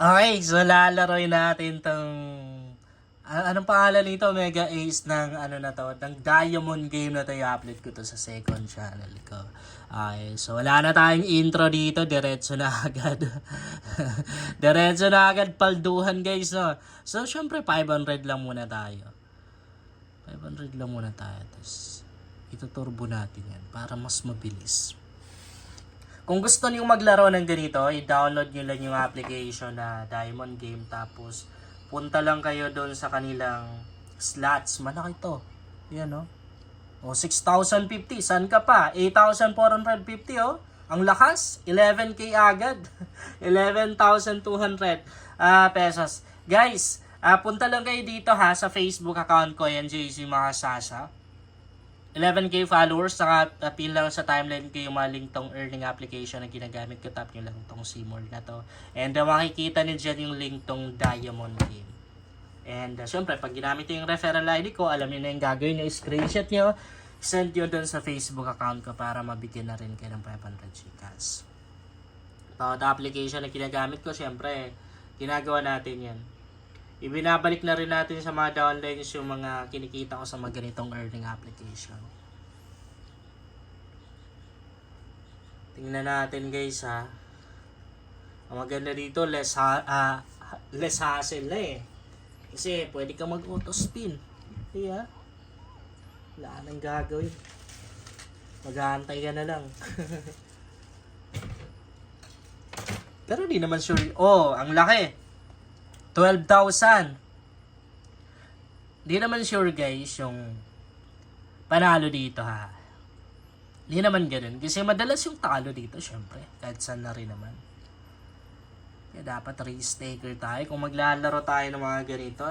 Okay, so lalaroin natin tong anong pangalan nito? Mega Ace ng ano na to, ng Diamond game na to. I-upload ko to sa second channel ko. Okay, so wala na tayong intro dito, diretso na agad. Diretso na agad palduhan, guys, no. So syempre 500 lang muna tayo. 500 lang muna tayo. Tapos ituturbo natin yan para mas mabilis. Kung gusto niyo maglaro ng ganito, i-download niyo lang yung application na Diamond Game. Tapos, punta lang kayo doon sa kanilang slots. Malaki to. Yan, no? O, 6,050. San ka pa? 8,450, oh. Ang lakas. 11K agad. 11,200 pesos. Guys, punta lang kayo dito ha sa Facebook account ko. Yan, JC Makasasa. 11K followers, saka pin lang sa timeline ko yung maling tong earning application na ginagamit ko. Tap nyo lang tong CMOR na to. And makikita nyo dyan yung link tong Diamond Game. And syempre, pag ginamit yung referral ID ko, alam nyo na yung gagawin nyo, screenshot nyo, send nyo dun sa Facebook account ko para mabigyan na rin kayo ng 500 Gcash. Bawat application na ginagamit ko, syempre, ginagawa natin yan. Ibinabalik na rin natin sa mga downlines yung mga kinikita ko sa mga ganitong earning application. Tingnan natin, guys, ha. Ang maganda dito, less hassle na eh. Kasi pwede ka mag-auto spin. Kaya, wala nang gagawin. Mag-aantay ka na lang. Pero di naman sure. Oh, ang laki. 12,000. Di naman sure, guys, yung panalo dito, ha. Di naman ganun. Kasi madalas yung talo dito, syempre. Kahit saan na rin naman. Kaya dapat risk taker tayo. Kung maglalaro tayo ng mga ganito,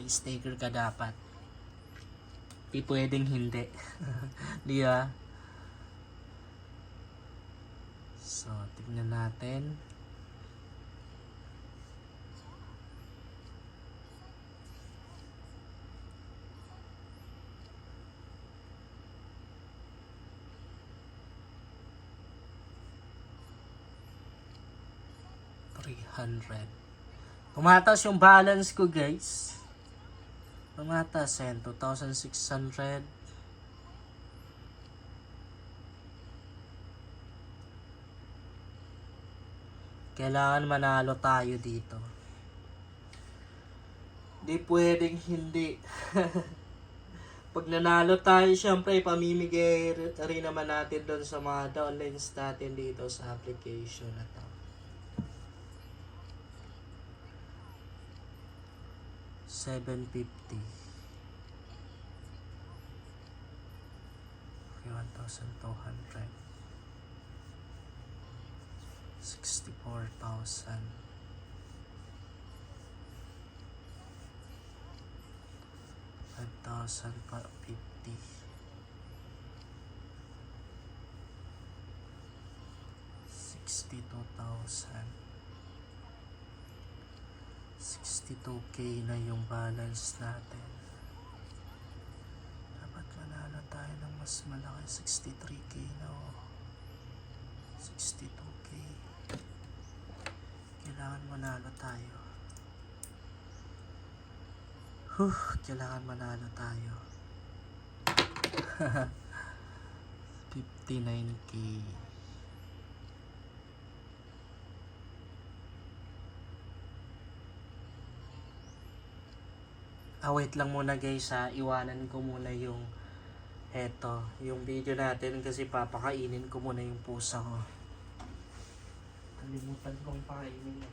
risk taker ka dapat. Di pwedeng hindi. Di ba? So, tignan natin. Tumatas yung balance ko, guys. Tumatas yan. 2,600. Kailangan manalo tayo dito. Di pwedeng hindi. Pag nanalo tayo, syempre, pamimigay rin naman natin doon sa mga downlines natin dito sa application na to. 750. Okay, 1,200. 64,000. 5,050. 62,000. 62K na yung balance natin. Dapat manalo tayo ng mas malaki. 63K na, oh. 62K. Kailangan manalo tayo. Kailangan manalo tayo. 59K. Wait lang muna, guys, ha. Iwanan ko muna yung yung video natin kasi papakainin ko muna yung pusa ko. Kalimutan kong pakainin.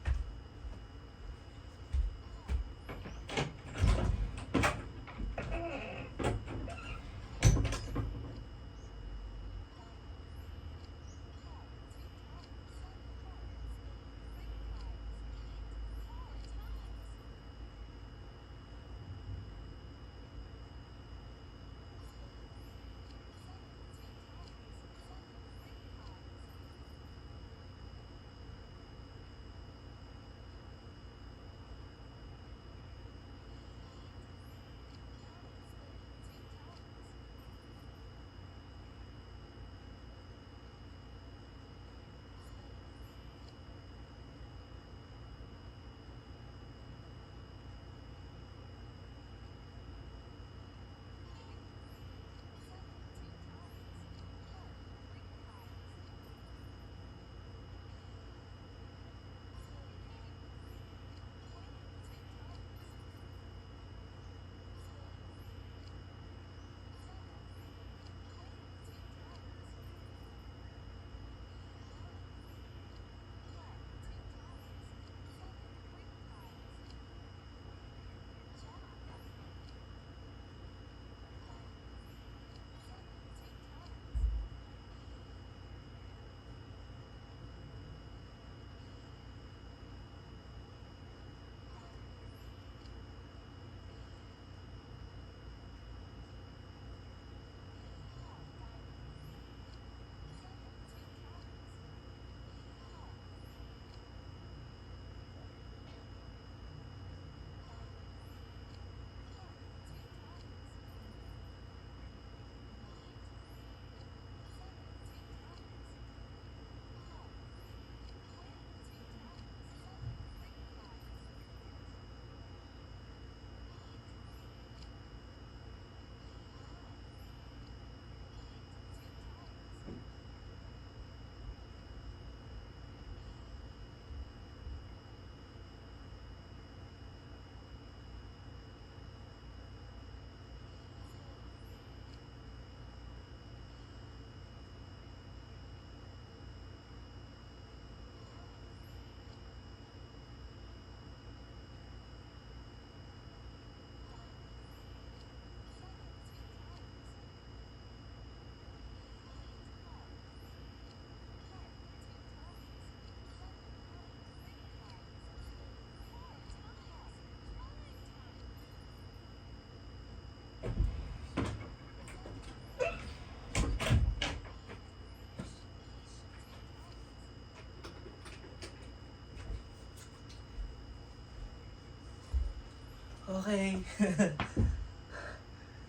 Okay.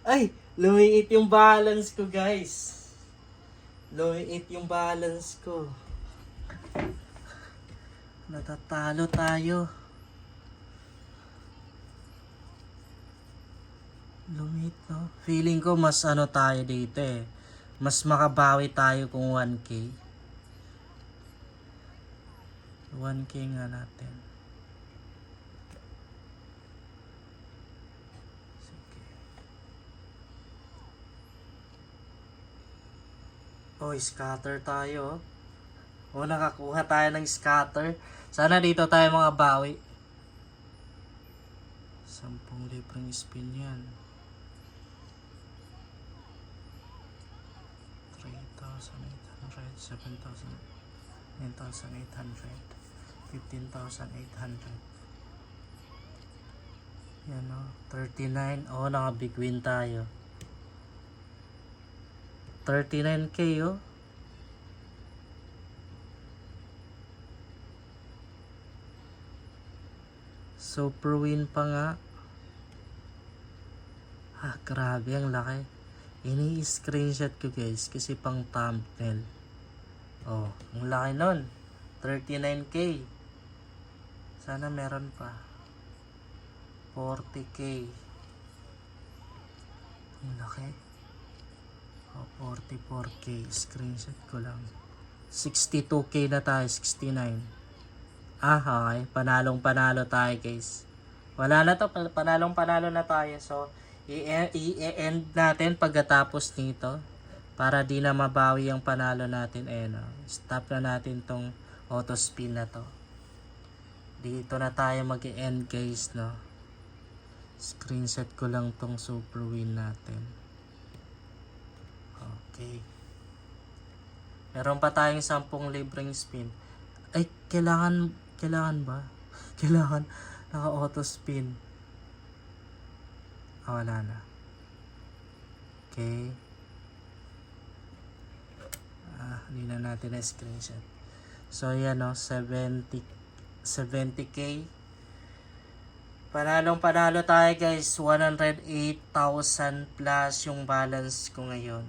Ay, lumiit yung balance ko, guys. Lumiit yung balance ko. Natatalo tayo. Lumiit, no? Feeling ko mas ano tayo dito eh. Mas makabawi tayo kung 1K. 1K nga natin. Sige. Oh, scatter tayo. Oh, nakakuha tayo ng scatter. Sana dito tayo mga bawi. 10 libreng spin yan. 3,800, 7,000, 9,800, 15,800. Yan o, 39. Oh, naka big win tayo. 39k oh. Super win pa nga. Ah, grabe ang laki. Ini-screenshot ko guys kasi pang thumbnail. Oh, ang laki nun. 39k. Sana meron pa. 40k. Ang laki. Oh, 44k. Screenshot ko lang. 62k na tayo. 69. Ah, okay. Panalong-panalo tayo guys. Wala na to. Panalong-panalo na tayo. So, i-end natin pagkatapos nito. Para di na mabawi ang panalo natin. No? Stop na natin tong auto spin na to. Dito na tayo mag-end guys. No? Screenshot ko lang tong super win natin. Okay. Meron pa tayong 10 libreng spin. Ay, kailangan ba? Kailangan naka-auto spin. Ah, wala na. Okay. Hindi na natin na screenshot. So, yan o. 70k. Panalo tayo guys. 108,000 plus yung balance ko ngayon.